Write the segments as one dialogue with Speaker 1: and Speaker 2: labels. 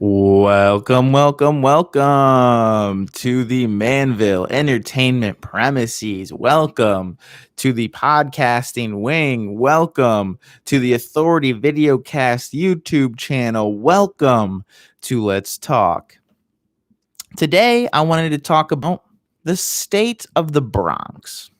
Speaker 1: Welcome to the Manville Entertainment Premises. Welcome to the podcasting wing. Welcome to the Authority Videocast YouTube channel. Welcome to Let's Talk. Today, I wanted to talk about the state of the Bronx.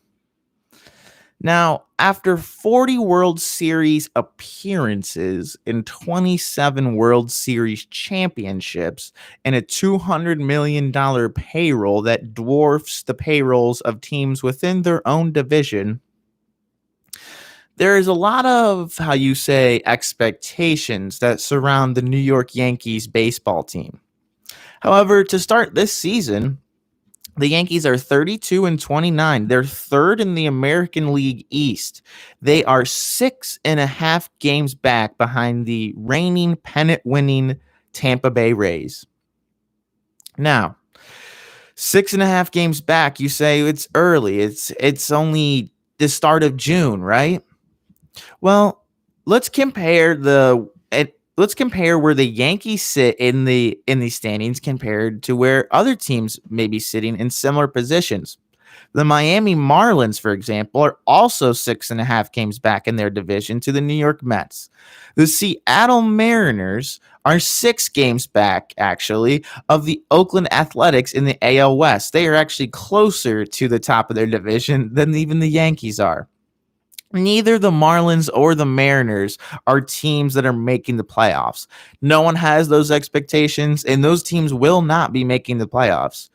Speaker 1: Now, after 40 World Series appearances and 27 World Series championships and a $200 million payroll that dwarfs the payrolls of teams within their own division, there is a lot of, how you say, expectations that surround the New York Yankees baseball team. However, to start this season, the Yankees are 32-29. They're third in the American League East. They are 6.5 games back behind the reigning pennant-winning Tampa Bay Rays. Now, 6.5 games back, you say it's early. It's only the start of June, right? Well, let's compare where the Yankees sit in the standings compared to where other teams may be sitting in similar positions. The Miami Marlins, for example, are also 6.5 games back in their division to the New York Mets. The Seattle Mariners are 6 games back, actually, of the Oakland Athletics in the AL West. They are actually closer to the top of their division than even the Yankees are. Neither the Marlins or the Mariners are teams that are making the playoffs. No one has those expectations, and those teams will not be making the playoffs.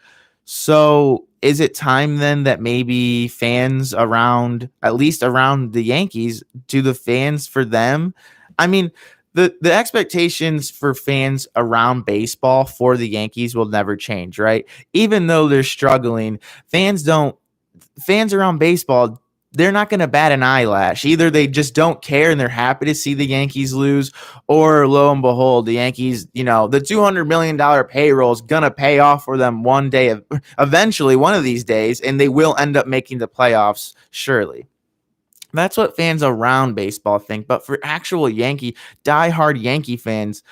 Speaker 1: So is it time then that maybe fans around, at least around the Yankees, do the fans for them? I mean, the expectations for fans around baseball for the Yankees will never change, right? Even though they're struggling, fans around baseball, they're not going to bat an eyelash. Either they just don't care and they're happy to see the Yankees lose, or lo and behold, the Yankees, the $200 million payroll is going to pay off for them one day, eventually one of these days, and they will end up making the playoffs, surely. That's what fans around baseball think. But for actual diehard Yankee fans,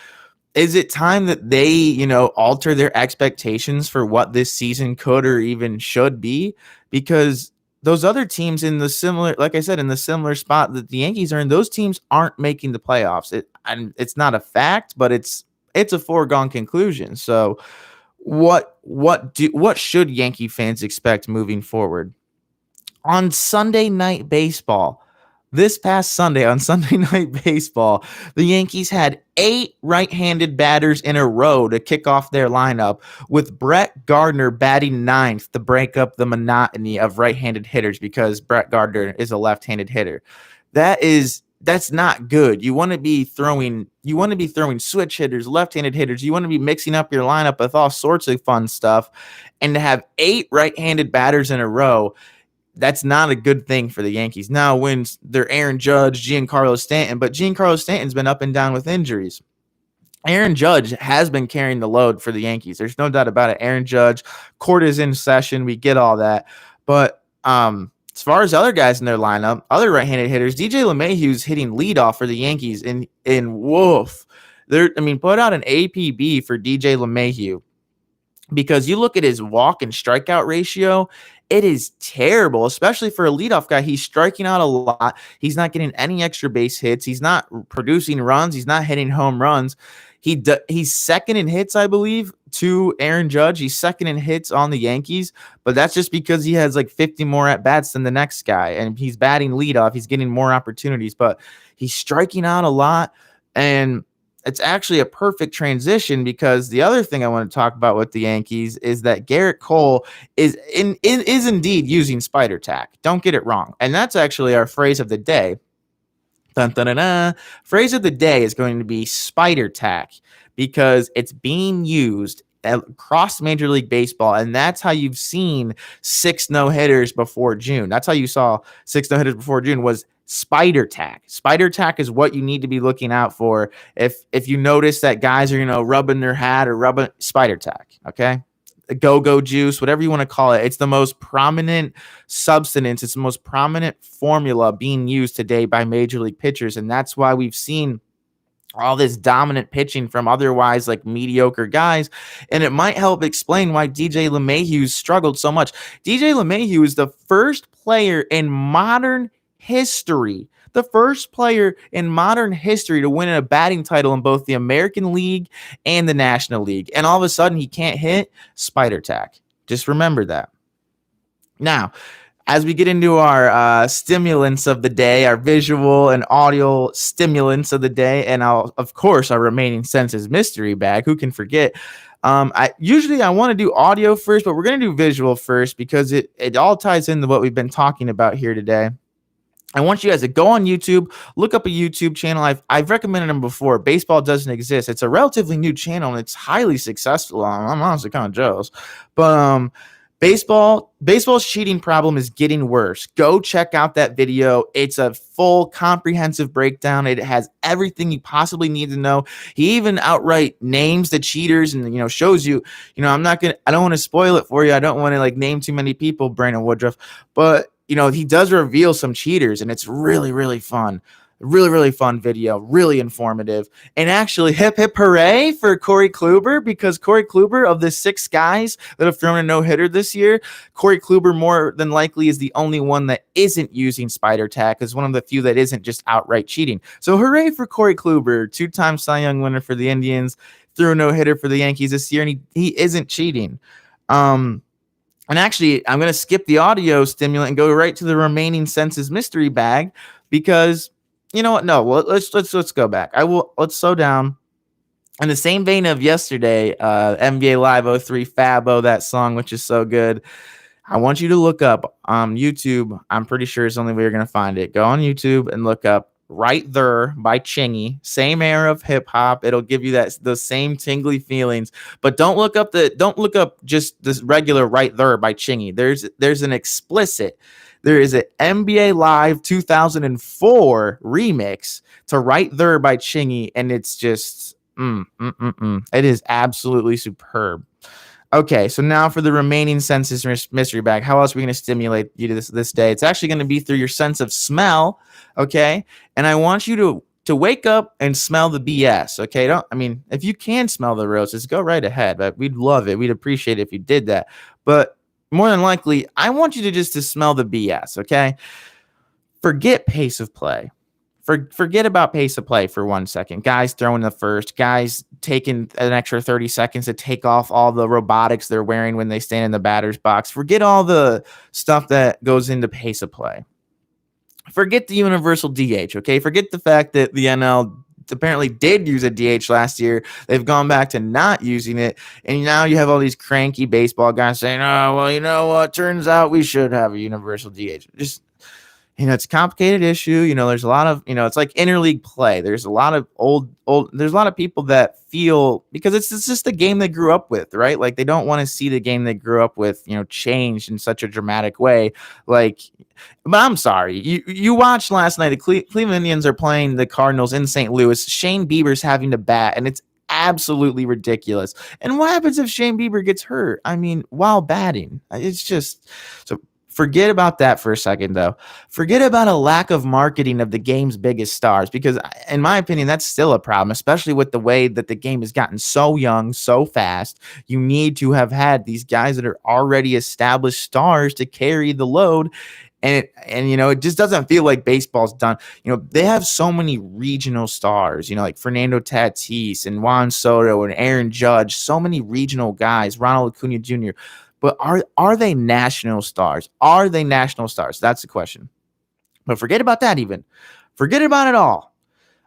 Speaker 1: is it time that they, alter their expectations for what this season could or even should be? Because those other teams in the similar, like I said, in the similar spot that the Yankees are in, those teams aren't making the playoffs. It's not a fact, but it's a foregone conclusion. So what should Yankee fans expect moving forward? On Sunday Night Baseball, this past Sunday, on Sunday Night Baseball, the Yankees had 8 right-handed batters in a row to kick off their lineup, with Brett Gardner batting ninth to break up the monotony of right-handed hitters, because Brett Gardner is a left-handed hitter. That's not good. You want to be throwing switch hitters, left-handed hitters. You want to be mixing up your lineup with all sorts of fun stuff, and to have 8 right-handed batters in a row, that's not a good thing for the Yankees. Now, when they're Aaron Judge, Giancarlo Stanton, but Giancarlo Stanton's been up and down with injuries. Aaron Judge has been carrying the load for the Yankees. There's no doubt about it. Aaron Judge, court is in session. We get all that. But as far as other guys in their lineup, other right-handed hitters, DJ LeMay's hitting leadoff for the Yankees in woof. Put out an APB for DJ LeMay, because you look at his walk and strikeout ratio, it is terrible, especially for a leadoff guy. He's striking out a lot. He's not getting any extra base hits. He's not producing runs. He's not hitting home runs. He's second in hits, I believe, to Aaron Judge. He's second in hits on the Yankees, but that's just because he has like 50 more at-bats than the next guy, and he's batting leadoff. He's getting more opportunities, but he's striking out a lot, and it's actually a perfect transition, because the other thing I want to talk about with the Yankees is that Garrett Cole is indeed using spider tack. Don't get it wrong. And that's actually our phrase of the day. Dun, dun, dun, dun. Phrase of the day is going to be spider tack, because it's being used across Major League Baseball, and that's how you've seen 6 no-hitters before June. That's how you saw 6 no-hitters before June, was spider tack. Spider tack is what you need to be looking out for if you notice that guys are, rubbing their hat or rubbing spider tack, okay? Go-go juice, whatever you want to call it. It's the most prominent substance. It's the most prominent formula being used today by Major League pitchers, and that's why we've seen all this dominant pitching from otherwise like mediocre guys, and it might help explain why DJ LeMahieu struggled so much. DJ LeMahieu is the first player in modern history, to win a batting title in both the American League and the National League. And all of a sudden he can't hit. Spider tack. Just remember that. Now, as we get into our stimulants of the day, our visual and audio stimulants of the day, and of course, our remaining senses mystery bag. Who can forget? I want to do audio first, but we're going to do visual first because it all ties into what we've been talking about here today. I want you guys to go on YouTube, look up a YouTube channel. I've recommended them before. Baseball Doesn't Exist. It's a relatively new channel, and it's highly successful. I'm honestly kind of jealous. But baseball's cheating problem is getting worse. Go check out that video. It's a full comprehensive breakdown. It has everything you possibly need to know. He even outright names the cheaters and shows you, I don't want to spoil it for you. I don't want to name too many people, Brandon Woodruff, but he does reveal some cheaters, and it's really, really fun. Really, really fun video, really informative. And actually, hip, hip, hooray for Corey Kluber, because Corey Kluber, of the 6 guys that have thrown a no-hitter this year, Corey Kluber more than likely is the only one that isn't using spider tack, is one of the few that isn't just outright cheating. So hooray for Corey Kluber, 2-time Cy Young winner for the Indians, threw a no-hitter for the Yankees this year, and he isn't cheating. And actually, I'm going to skip the audio stimulant and go right to the remaining senses mystery bag, because you know what? No, let's go back. Let's slow down. In the same vein of yesterday, NBA Live 03 Fabo, that song, which is so good. I want you to look up YouTube. I'm pretty sure it's the only way you're going to find it. Go on YouTube and look up Right There by Chingy. Same era of hip hop. It'll give you those same tingly feelings. But don't look up just this regular Right There by Chingy. There's an explicit. There is an NBA Live 2004 remix to Right There by Chingy, and it's just it is absolutely superb. Okay, so now for the remaining senses mystery bag. How else are we going to stimulate you to this day? It's actually going to be through your sense of smell, okay? And I want you to wake up and smell the BS, okay? If you can smell the roses, go right ahead, but we'd love it. We'd appreciate it if you did that. But more than likely, I want you to smell the BS, okay? Forget pace of play. Forget about pace of play for 1 second. Guys throwing the first, guys taking an extra 30 seconds to take off all the robotics they're wearing when they stand in the batter's box. Forget all the stuff that goes into pace of play. Forget the universal DH, okay? Forget the fact that the NL apparently did use a DH last year. They've gone back to not using it, and now you have all these cranky baseball guys saying, oh, well, you know what? Turns out we should have a universal DH. Just, it's a complicated issue. There's a lot of, it's like interleague play. There's a lot of there's a lot of people that feel, because it's just the game they grew up with, right? Like, they don't want to see the game they grew up with, changed in such a dramatic way. But I'm sorry. You watched last night, the Cleveland Indians are playing the Cardinals in St. Louis. Shane Bieber's having to bat, and it's absolutely ridiculous. And what happens if Shane Bieber gets hurt? While batting, it's just so. Forget about that for a second, though. Forget about a lack of marketing of the game's biggest stars, because in my opinion, that's still a problem, especially with the way that the game has gotten so young, so fast. You need to have had these guys that are already established stars to carry the load. And it just doesn't feel like baseball's done. They have so many regional stars, like Fernando Tatis and Juan Soto and Aaron Judge, so many regional guys, Ronald Acuna Jr., but are they national stars? Are they national stars? That's the question. But forget about that even. Forget about it all.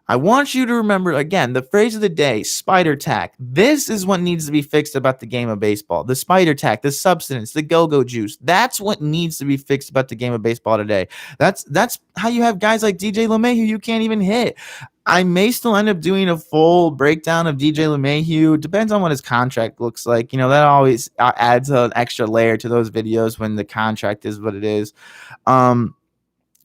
Speaker 1: I want you to remember, again, the phrase of the day, spider tack. This is what needs to be fixed about the game of baseball. The spider tack, the substance, the go-go juice. That's what needs to be fixed about the game of baseball today. That's how you have guys like DJ LeMay who you can't even hit. I may still end up doing a full breakdown of DJ LeMahieu. Depends on what his contract looks like. That always adds an extra layer to those videos when the contract is what it is.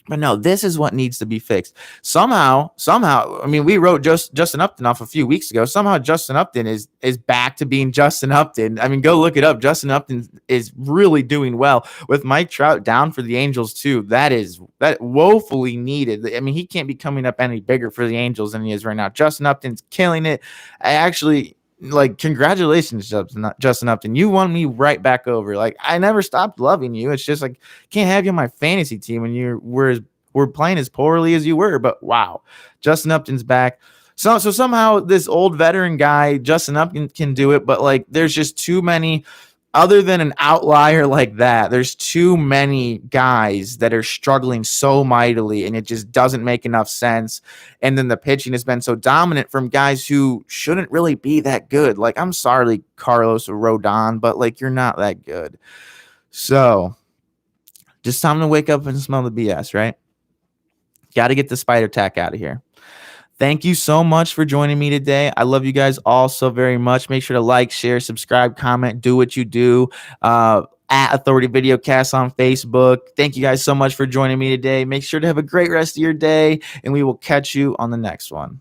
Speaker 1: But no, this is what needs to be fixed. Somehow, I mean, we wrote Justin Upton off a few weeks ago. Somehow Justin Upton is back to being Justin Upton. I mean, go look it up. Justin Upton is really doing well with Mike Trout down for the Angels too. That woefully needed. I mean, he can't be coming up any bigger for the Angels than he is right now. Justin Upton's killing it. I actually like congratulations, Justin Upton. You won me right back over. Like I never stopped loving you. It's just like can't have you on my fantasy team when we're playing as poorly as you were. But wow, Justin Upton's back. So somehow this old veteran guy, Justin Upton, can do it, but like there's just too many. Other than an outlier like that, there's too many guys that are struggling so mightily, and it just doesn't make enough sense. And then the pitching has been so dominant from guys who shouldn't really be that good. Like, I'm sorry, Carlos or Rodon, but like you're not that good. So just time to wake up and smell the BS, right? Got to get the spider tack out of here. Thank you so much for joining me today. I love you guys all so very much. Make sure to like, share, subscribe, comment, do what you do. At Authority Videocast on Facebook. Thank you guys so much for joining me today. Make sure to have a great rest of your day, and we will catch you on the next one.